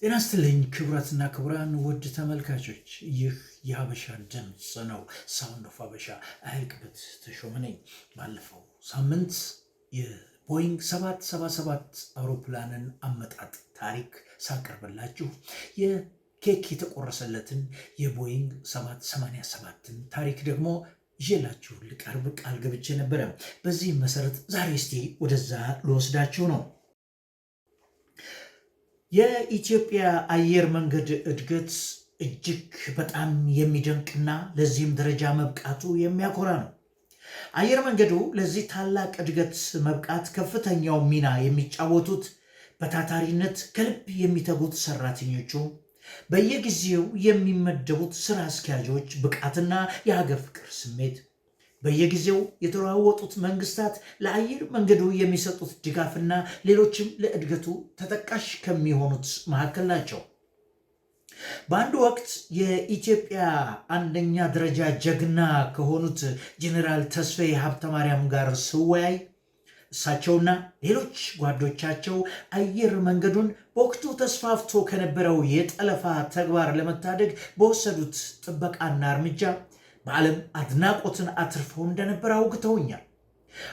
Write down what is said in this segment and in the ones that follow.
ጤና ይስጥልኝ ክቡራትና ክቡራን ውድ ተመልካቾች፣ ይህ የሀበሻ ድምፅ ነው። ሳውንድ ኦፍ ሀበሻ አይልቅበት ተሾመ ነኝ። ባለፈው ሳምንት የቦይንግ 777 አውሮፕላንን አመጣጥ ታሪክ ሳቀርብላችሁ የኬክ የተቆረሰለትን የቦይንግ 787ን ታሪክ ደግሞ ይዤላችሁ ልቀርብ ቃል ገብቼ ነበረ። በዚህ መሰረት ዛሬ እስቲ ወደዛ ልወስዳችሁ ነው። የኢትዮጵያ አየር መንገድ እድገት እጅግ በጣም የሚደንቅና ለዚህም ደረጃ መብቃቱ የሚያኮራ ነው። አየር መንገዱ ለዚህ ታላቅ እድገት መብቃት ከፍተኛው ሚና የሚጫወቱት በታታሪነት ከልብ የሚተጉት ሰራተኞቹ፣ በየጊዜው የሚመደቡት ስራ አስኪያጆች ብቃትና የሀገር ፍቅር ስሜት፣ በየጊዜው የተለዋወጡት መንግስታት ለአየር መንገዱ የሚሰጡት ድጋፍና ሌሎችም ለእድገቱ ተጠቃሽ ከሚሆኑት መካከል ናቸው። በአንድ ወቅት የኢትዮጵያ አንደኛ ደረጃ ጀግና ከሆኑት ጄኔራል ተስፋዬ ሀብተማርያም ጋር ስወያይ እሳቸውና ሌሎች ጓዶቻቸው አየር መንገዱን በወቅቱ ተስፋፍቶ ከነበረው የጠለፋ ተግባር ለመታደግ በወሰዱት ጥበቃና እርምጃ በዓለም አድናቆትን አትርፈው እንደነበር አውግተውኛል።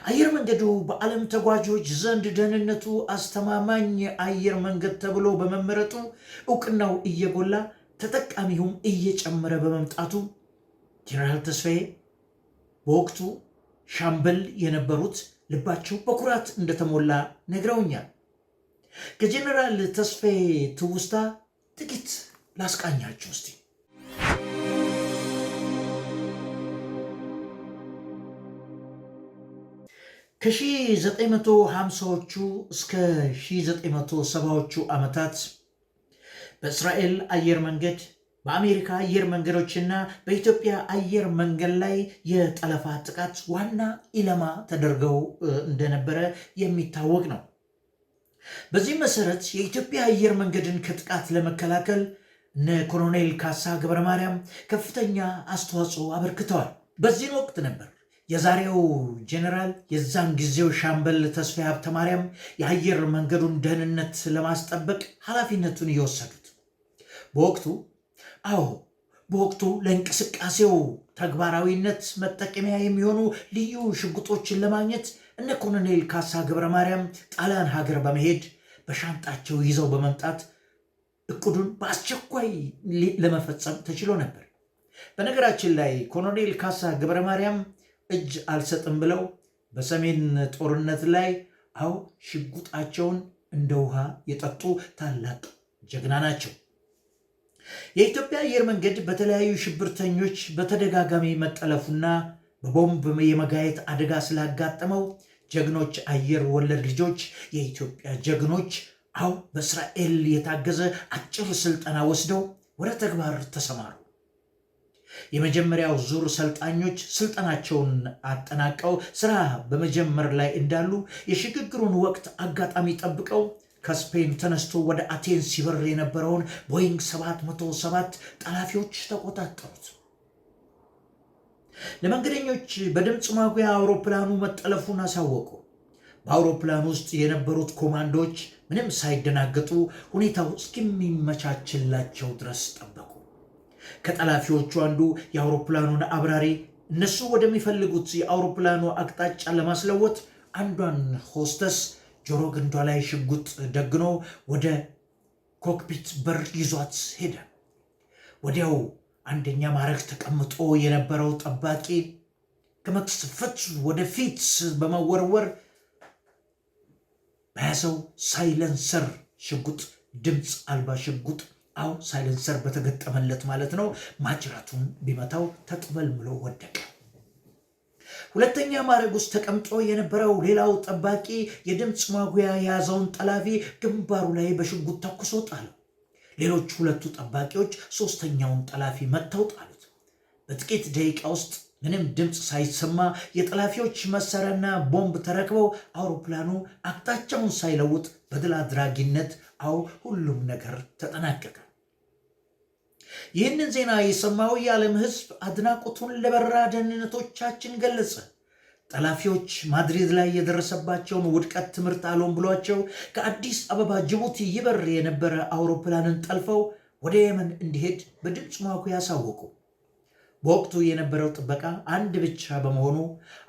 አየር መንገዱ በዓለም ተጓዦች ዘንድ ደህንነቱ አስተማማኝ አየር መንገድ ተብሎ በመመረጡ እውቅናው እየጎላ ተጠቃሚውም እየጨመረ በመምጣቱ ጄኔራል ተስፋዬ በወቅቱ ሻምበል የነበሩት ልባቸው በኩራት እንደተሞላ ነግረውኛል። ከጄኔራል ተስፋዬ ትውስታ ጥቂት ላስቃኛችሁ እስቲ። ከ1950ዎቹ እስከ 1970ዎቹ ዓመታት በእስራኤል አየር መንገድ፣ በአሜሪካ አየር መንገዶችና በኢትዮጵያ አየር መንገድ ላይ የጠለፋ ጥቃት ዋና ኢላማ ተደርገው እንደነበረ የሚታወቅ ነው። በዚህ መሰረት የኢትዮጵያ አየር መንገድን ከጥቃት ለመከላከል እነ ኮሎኔል ካሳ ገብረ ማርያም ከፍተኛ አስተዋጽኦ አበርክተዋል። በዚህን ወቅት ነበር የዛሬው ጄኔራል የዛን ጊዜው ሻምበል ተስፋዬ ሀብተማርያም የአየር መንገዱን ደህንነት ለማስጠበቅ ኃላፊነቱን እየወሰዱት። በወቅቱ ለእንቅስቃሴው ተግባራዊነት መጠቀሚያ የሚሆኑ ልዩ ሽጉጦችን ለማግኘት እነ ኮሎኔል ካሳ ገብረ ማርያም ጣሊያን ሀገር በመሄድ በሻንጣቸው ይዘው በመምጣት እቅዱን በአስቸኳይ ለመፈጸም ተችሎ ነበር። በነገራችን ላይ ኮሎኔል ካሳ ገብረ ማርያም እጅ አልሰጥም ብለው በሰሜን ጦርነት ላይ ሽጉጣቸውን እንደ ውሃ የጠጡ ታላቅ ጀግና ናቸው። የኢትዮጵያ አየር መንገድ በተለያዩ ሽብርተኞች በተደጋጋሚ መጠለፉና በቦምብ የመጋየት አደጋ ስላጋጠመው ጀግኖች አየር ወለድ ልጆች የኢትዮጵያ ጀግኖች በእስራኤል የታገዘ አጭር ስልጠና ወስደው ወደ ተግባር ተሰማሩ። የመጀመሪያው ዙር ሰልጣኞች ስልጠናቸውን አጠናቀው ስራ በመጀመር ላይ እንዳሉ የሽግግሩን ወቅት አጋጣሚ ጠብቀው ከስፔን ተነስቶ ወደ አቴንስ ሲበር የነበረውን ቦይንግ 707 ጠላፊዎች ተቆጣጠሩት። ለመንገደኞች በድምፅ ማጉያ አውሮፕላኑ መጠለፉን አሳወቁ። በአውሮፕላኑ ውስጥ የነበሩት ኮማንዶዎች ምንም ሳይደናገጡ ሁኔታው እስኪመቻችላቸው ድረስ ጠበቁ። ከጠላፊዎቹ አንዱ የአውሮፕላኑን አብራሪ እነሱ ወደሚፈልጉት የአውሮፕላኑ አቅጣጫ ለማስለወጥ አንዷን ሆስተስ ጆሮ ግንዷ ላይ ሽጉጥ ደግኖ ወደ ኮክፒት በር ይዟት ሄደ። ወዲያው አንደኛ ማዕረግ ተቀምጦ የነበረው ጠባቂ ከመቅስፈት ወደፊት በመወርወር በያዘው ሳይለንሰር ሽጉጥ፣ ድምፅ አልባ ሽጉጥ ሳይለንሰር በተገጠመለት ማለት ነው፣ ማጅራቱን ቢመታው ተጥመልምሎ ወደቀ። ሁለተኛ ማዕረግ ውስጥ ተቀምጦ የነበረው ሌላው ጠባቂ የድምፅ ማጉያ የያዘውን ጠላፊ ግንባሩ ላይ በሽጉጥ ተኩሶ ጣለው። ሌሎች ሁለቱ ጠባቂዎች ሶስተኛውን ጠላፊ መተው ጣሉት። በጥቂት ደቂቃ ውስጥ ምንም ድምፅ ሳይሰማ የጠላፊዎች መሳሪያና ቦምብ ተረክበው አውሮፕላኑ አቅጣጫውን ሳይለውጥ በድል አድራጊነት ሁሉም ነገር ተጠናቀቀ። ይህንን ዜና የሰማው የዓለም ሕዝብ አድናቆቱን ለበረራ ደህንነቶቻችን ገለጸ። ጠላፊዎች ማድሪድ ላይ የደረሰባቸውን ውድቀት ትምህርት አልሆን ብሏቸው ከአዲስ አበባ ጅቡቲ ይበር የነበረ አውሮፕላንን ጠልፈው ወደ የመን እንዲሄድ በድምፅ ማጉያ ያሳወቁ። በወቅቱ የነበረው ጥበቃ አንድ ብቻ በመሆኑ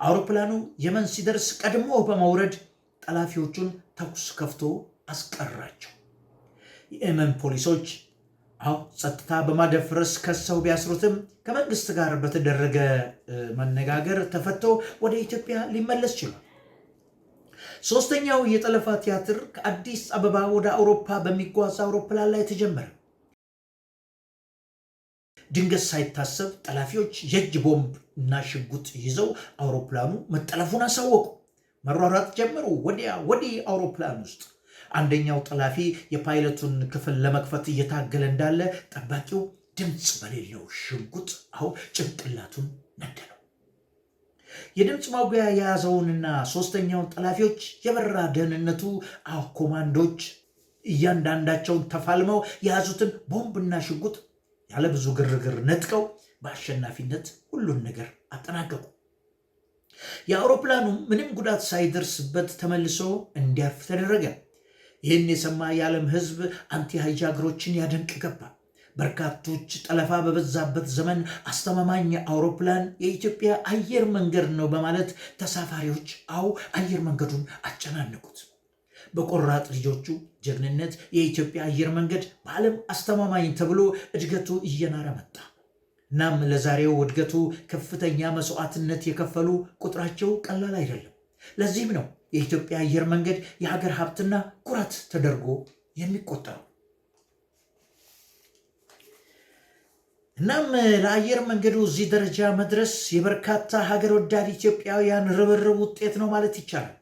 አውሮፕላኑ የመን ሲደርስ ቀድሞ በመውረድ ጠላፊዎቹን ተኩስ ከፍቶ አስቀራቸው። የየመን ፖሊሶች ጸጥታ በማደፍረስ ከሰው ቢያስሩትም ከመንግስት ጋር በተደረገ መነጋገር ተፈቶ ወደ ኢትዮጵያ ሊመለስ ችሏል። ሶስተኛው የጠለፋ ቲያትር ከአዲስ አበባ ወደ አውሮፓ በሚጓዝ አውሮፕላን ላይ ተጀመረ። ድንገት ሳይታሰብ ጠላፊዎች የእጅ ቦምብ እና ሽጉጥ ይዘው አውሮፕላኑ መጠለፉን አሳወቁ። መሯሯጥ ጀመሩ ወዲያ ወዲህ አውሮፕላን ውስጥ። አንደኛው ጠላፊ የፓይለቱን ክፍል ለመክፈት እየታገለ እንዳለ ጠባቂው ድምፅ በሌለው ሽጉጥ ጭንቅላቱን ነደለው። የድምፅ ማጉያ የያዘውንና ሶስተኛውን ጠላፊዎች የበረራ ደህንነቱ ኮማንዶች እያንዳንዳቸውን ተፋልመው የያዙትን ቦምብና ሽጉጥ ያለ ብዙ ግርግር ነጥቀው በአሸናፊነት ሁሉን ነገር አጠናቀቁ። የአውሮፕላኑ ምንም ጉዳት ሳይደርስበት ተመልሶ እንዲያርፍ ተደረገ። ይህን የሰማ የዓለም ሕዝብ አንቲ ሃይጃገሮችን ያደንቅ ገባ። በርካቶች ጠለፋ በበዛበት ዘመን አስተማማኝ አውሮፕላን የኢትዮጵያ አየር መንገድ ነው በማለት ተሳፋሪዎች አየር መንገዱን አጨናነቁት። በቆራጥ ልጆቹ ጀግንነት የኢትዮጵያ አየር መንገድ በዓለም አስተማማኝ ተብሎ እድገቱ እየናረ መጣ። እናም ለዛሬው እድገቱ ከፍተኛ መስዋዕትነት የከፈሉ ቁጥራቸው ቀላል አይደለም። ለዚህም ነው የኢትዮጵያ አየር መንገድ የሀገር ሀብትና ኩራት ተደርጎ የሚቆጠረው። እናም ለአየር መንገዱ እዚህ ደረጃ መድረስ የበርካታ ሀገር ወዳድ ኢትዮጵያውያን ርብርብ ውጤት ነው ማለት ይቻላል።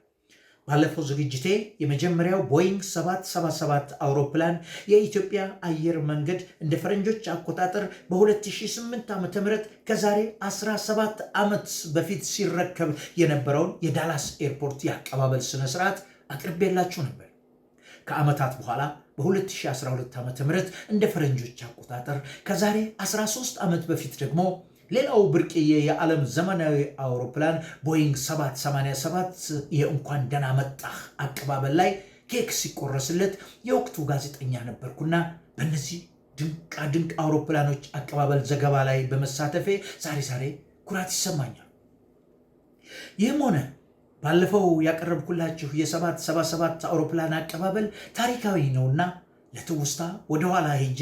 ባለፈው ዝግጅቴ የመጀመሪያው ቦይንግ 777 አውሮፕላን የኢትዮጵያ አየር መንገድ እንደ ፈረንጆች አቆጣጠር በ2008 ዓ.ም ከዛሬ 17 ዓመት በፊት ሲረከብ የነበረውን የዳላስ ኤርፖርት የአቀባበል ስነስርዓት አቅርቤላችሁ ነበር። ከዓመታት በኋላ በ2012 ዓ.ም እንደ ፈረንጆች አቆጣጠር ከዛሬ 13 ዓመት በፊት ደግሞ ሌላው ብርቅዬ የዓለም ዘመናዊ አውሮፕላን ቦይንግ 787 የእንኳን ደህና መጣህ አቀባበል ላይ ኬክ ሲቆረስለት የወቅቱ ጋዜጠኛ ነበርኩና በእነዚህ ድንቅ አውሮፕላኖች አቀባበል ዘገባ ላይ በመሳተፌ ዛሬ ኩራት ይሰማኛል። ይህም ሆነ ባለፈው ያቀረብኩላችሁ የ777 አውሮፕላን አቀባበል ታሪካዊ ነውና ለትውስታ ወደኋላ ሄጄ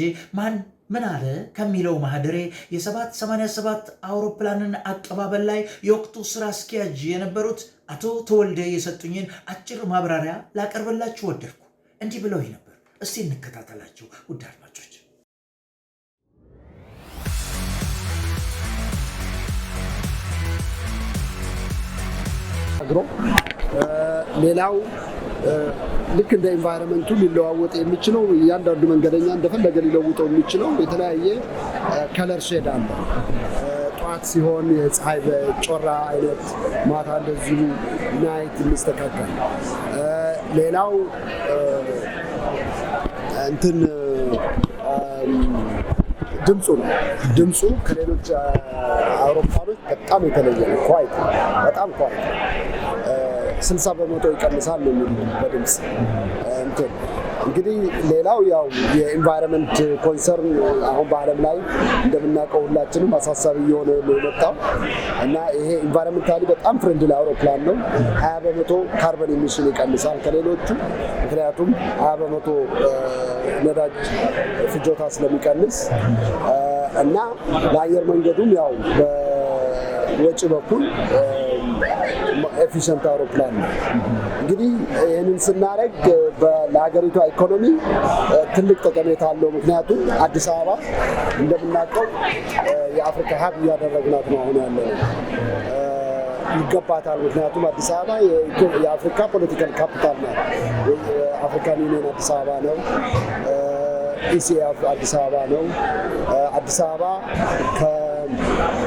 ምን አለ ከሚለው ማህደሬ የ787 አውሮፕላንን አቀባበል ላይ የወቅቱ ስራ አስኪያጅ የነበሩት አቶ ተወልደ የሰጡኝን አጭር ማብራሪያ ላቀርብላችሁ ወደድኩ። እንዲህ ብለውኝ ነበር። እስቲ እንከታተላቸው ውድ አድማጮች። ሌላው ልክ እንደ ኢንቫይሮንመንቱ ሊለዋወጥ የሚችለው እያንዳንዱ መንገደኛ እንደፈለገ ሊለውጠው የሚችለው የተለያየ ከለር ሼድ አለ። ጠዋት ሲሆን የፀሐይ ጮራ አይነት፣ ማታ እንደዚሁ ናይት የሚስተካከል። ሌላው ድምፁ ነው። ድምፁ ከሌሎች አውሮፕላኖች በጣም የተለየ ነው። በጣም ኳይት 60 በመቶ ይቀንሳል ነው የሚሉት በድምፅ እንግዲህ ሌላው ያው የኢንቫይሮንመንት ኮንሰርን አሁን በዓለም ላይ እንደምናውቀው ሁላችንም አሳሳቢ እየሆነ ነው የመጣው እና ይሄ ኢንቫይሮንመንታሊ በጣም ፍሬንድሊ አውሮፕላን ነው። 20 በመቶ ካርበን ኢሚሽን ይቀንሳል ከሌሎቹ፣ ምክንያቱም 20 በመቶ ነዳጅ ፍጆታ ስለሚቀንስ እና ለአየር መንገዱም ያው በወጪ በኩል ኤፊሽንት አውሮፕላን ነው። እንግዲህ ይህንን ስናደርግ ለሀገሪቷ ኢኮኖሚ ትልቅ ጠቀሜታ አለው። ምክንያቱም አዲስ አበባ እንደምናውቀው የአፍሪካ ሀብ እያደረግናት ነው አሁን ያለው ይገባታል። ምክንያቱም አዲስ አበባ የአፍሪካ ፖለቲካል ካፒታል ናት። የአፍሪካን ዩኒየን አዲስ አበባ ነው። ኢሲኤፍ አዲስ አበባ ነው። አዲስ አበባ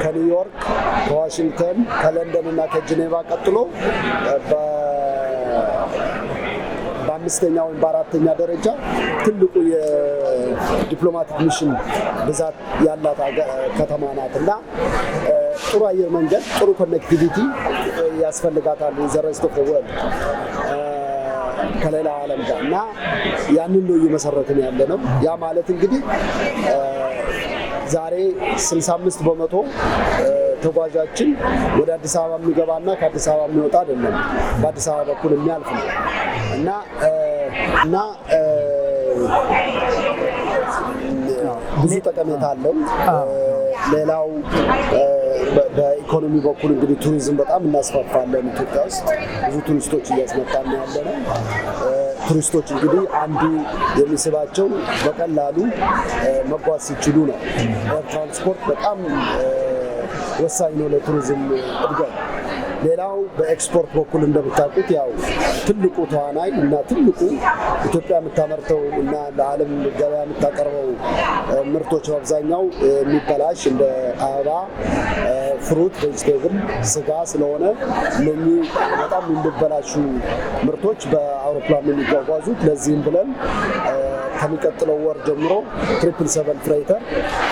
ከኒውዮርክ፣ ከዋሽንግተን፣ ከለንደን እና ከጄኔቫ ቀጥሎ በአምስተኛ ወይም በአራተኛ ደረጃ ትልቁ የዲፕሎማቲክ ሚሽን ብዛት ያላት ከተማ ናት እና ጥሩ አየር መንገድ፣ ጥሩ ኮኔክቲቪቲ ያስፈልጋታል ዘ ሬስት ኦፍ ዘ ወርልድ ከሌላው ዓለም ጋር እና ያንን ነው እየመሰረትን ያለ ነው። ያ ማለት እንግዲህ ዛሬ 65 በመቶ ተጓዣችን ወደ አዲስ አበባ የሚገባና ከአዲስ አበባ የሚወጣ አይደለም፣ በአዲስ አበባ በኩል የሚያልፍ ነው እና ብዙ ጠቀሜታ አለው። ሌላው በኢኮኖሚ በኩል እንግዲህ ቱሪዝም በጣም እናስፋፋለን። ኢትዮጵያ ውስጥ ብዙ ቱሪስቶች እያስመጣን ያለ ነው። ቱሪስቶች እንግዲህ አንዱ የሚስባቸው በቀላሉ መጓዝ ሲችሉ ነው። ትራንስፖርት በጣም ወሳኝ ነው ለቱሪዝም እድገት። ሌላው በኤክስፖርት በኩል እንደምታውቁት ያው ትልቁ ተዋናይ እና ትልቁ ኢትዮጵያ የምታመርተው እና ለዓለም ገበያ የምታቀርበው ምርቶች በአብዛኛው የሚበላሽ እንደ አበባ፣ ፍሩት፣ ቬጅቴብል፣ ስጋ ስለሆነ እነኚህ በጣም የሚበላሹ ምርቶች በአውሮፕላን የሚጓጓዙት። ለዚህም ብለን ከሚቀጥለው ወር ጀምሮ 777 ፍሬተር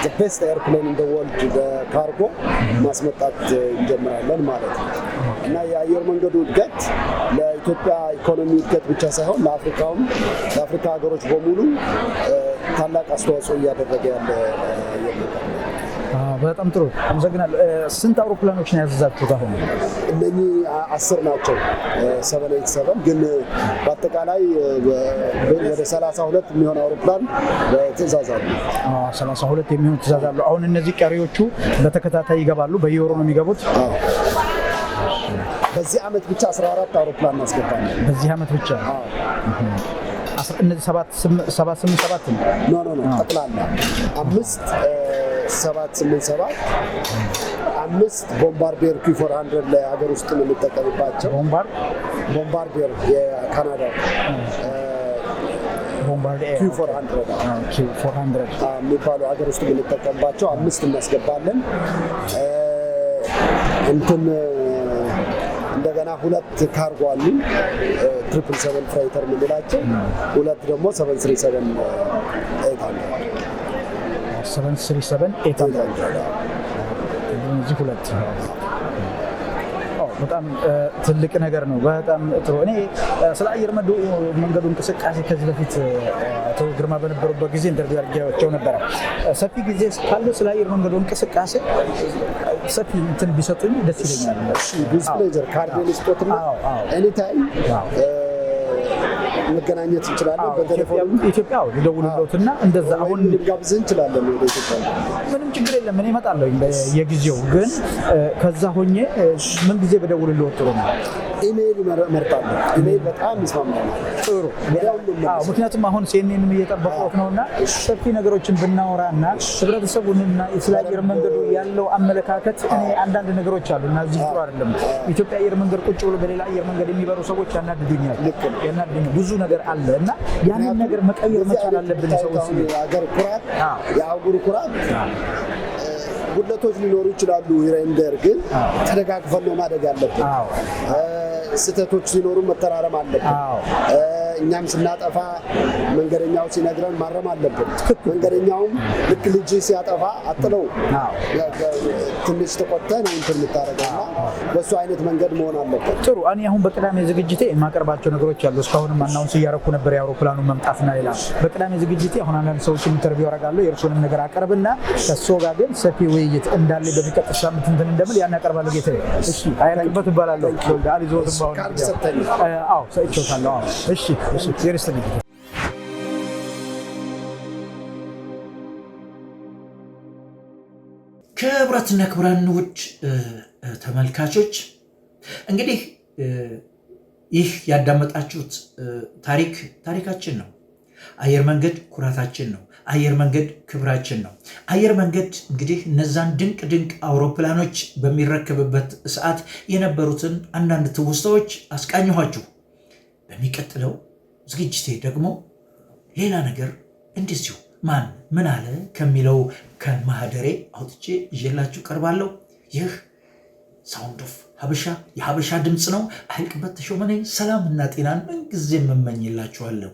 the best airplane in the world በካርጎ ማስመጣት እንጀምራለን ማለት ነው እና የአየር መንገዱ እድገት ለኢትዮጵያ ኢኮኖሚ እድገት ብቻ ሳይሆን ለአፍሪካውም ለአፍሪካ ሀገሮች በሙሉ ታላቅ አስተዋጽኦ እያደረገ ያለ በጣም ጥሩ አመሰግናለሁ። ስንት አውሮፕላኖች ነው ያዘዛችሁት አሁን? እነኚህ 10 ናቸው 787 ግን በአጠቃላይ ወደ 32 የሚሆን አውሮፕላን በትዕዛዝ አሉ። 32 የሚሆን ትዕዛዝ አሉ። አሁን እነዚህ ቀሪዎቹ በተከታታይ ይገባሉ? በየወሩ ነው የሚገቡት? በዚህ ዓመት ብቻ 14 አውሮፕላን እናስገባለን። በዚህ ዓመት ብቻ? እነዚህ 787 ነው ጠቅላላ 787 5 ቦምባርዲየር Q400 ለሀገር ውስጥ የምንጠቀምባቸው ቦምባርዲየር የካናዳ ቦምባርዲየር Q400 የሚባሉ ሀገር ውስጥ የምንጠቀምባቸው 5 እናስገባለን። እንደገና 2 ካርጎ አሉ 777 ፍሬተር የምንላቸው፣ 2 ደግሞ 737-800 እነዚህ 2 በጣም ትልቅ ነገር ነው። በጣም ጥሩ። እኔ ስለ አየር መንገዱ እንቅስቃሴ ከዚህ በፊት አቶ ግርማ በነበሩበት ጊዜ ኢንተርቪው አድርጌያቸው ነበረ። ሰፊ ጊዜ ካለው ስለ አየር መንገዱ እንቅስቃሴ ሰፊ እንትን ቢሰጡኝ ደስ ይለኛል። እሺ ዲስፕሌጀር ካርድ ስፖርትና ኤኒታይም መገናኘት እንችላለን። በቴሌፎን ኢትዮጵያ ሊደውሉልዎትና እንደዛ አሁን ልጋብዝህ እንችላለን። ወደ ኢትዮጵያ ምንም ችግር የለም። እኔ እመጣለሁ የጊዜው ግን ከዛ ሆኜ ምን ጊዜ በደውልልዎት ጥሩ ነው? ኢሜይል እመርጣለሁ። ኢሜይል በጣም ይስማማል። ጥሩ። ምክንያቱም አሁን ሲኤንኤንም እየጠበቁት ነውና ሰፊ ነገሮችን ብናወራና ህብረተሰቡንና ስለ አየር መንገዱ ያለው አመለካከት እኔ አንዳንድ ነገሮች አሉ እና እዚህ ጥሩ አይደለም። ኢትዮጵያ አየር መንገድ ቁጭ ብሎ በሌላ አየር መንገድ የሚበሩ ሰዎች ያናድዱኛል። ብዙ ነገር አለ እና ያንን ነገር መቀየር መቻል አለብን። ሰዎች የሀገር ኩራት የአህጉሩ ኩራት ጉድለቶች ሊኖሩ ይችላሉ። ይረንደር ግን ተደጋግፈን ነው ማደግ ያለብን። ስህተቶች ሲኖሩ መተራረም አለብን። እኛም ስናጠፋ መንገደኛው ሲነግረን ማረም አለብን። መንገደኛውም ልክ ልጅ ሲያጠፋ አጥለው ትንሽ ተቆጥተህ ነው እንትን የምታደርገውና በሱ አይነት መንገድ መሆን አለበት። ጥሩ። እኔ አሁን በቅዳሜ ዝግጅቴ የማቀርባቸው ነገሮች አሉ። እስካሁንም አናውንስ እያደረኩ ነበር የአውሮፕላኑን መምጣትና ሌላ። በቅዳሜ ዝግጅቴ አሁን አንዳንድ ሰዎችን ኢንተርቪው አደርጋለሁ። የእርሱንም ነገር አቀርብና ከእሱ ጋር ግን ሰፊ ውይይት እንዳለ በሚቀጥል ሳምንት እንትን እንደምል ያን አቀርባለሁ። ጌታዬ እሺ። አይላቅበት እባላለሁ። አሪዞት ካርድ ሰጠኝ። አዎ ሰጥቼዋለሁ። አዎ እሺ ይርስትልኝ። ክቡራትና ክቡራን ውድ ተመልካቾች እንግዲህ ይህ ያዳመጣችሁት ታሪካችን ነው። አየር መንገድ ኩራታችን ነው። አየር መንገድ ክብራችን ነው። አየር መንገድ እንግዲህ እነዛን ድንቅ አውሮፕላኖች በሚረከብበት ሰዓት የነበሩትን አንዳንድ ትውስታዎች አስቃኘኋችሁ። በሚቀጥለው ዝግጅቴ ደግሞ ሌላ ነገር እንደዚሁ ማን ምን አለ ከሚለው ከማህደሬ አውጥቼ ይዤላችሁ ቀርባለሁ። ይህ ሳውንድ ኦፍ ሀበሻ የሀበሻ ድምፅ ነው። አይልቅበት ተሾመ ነኝ። ሰላምና ጤናን ምንጊዜም እመኝላችኋለሁ።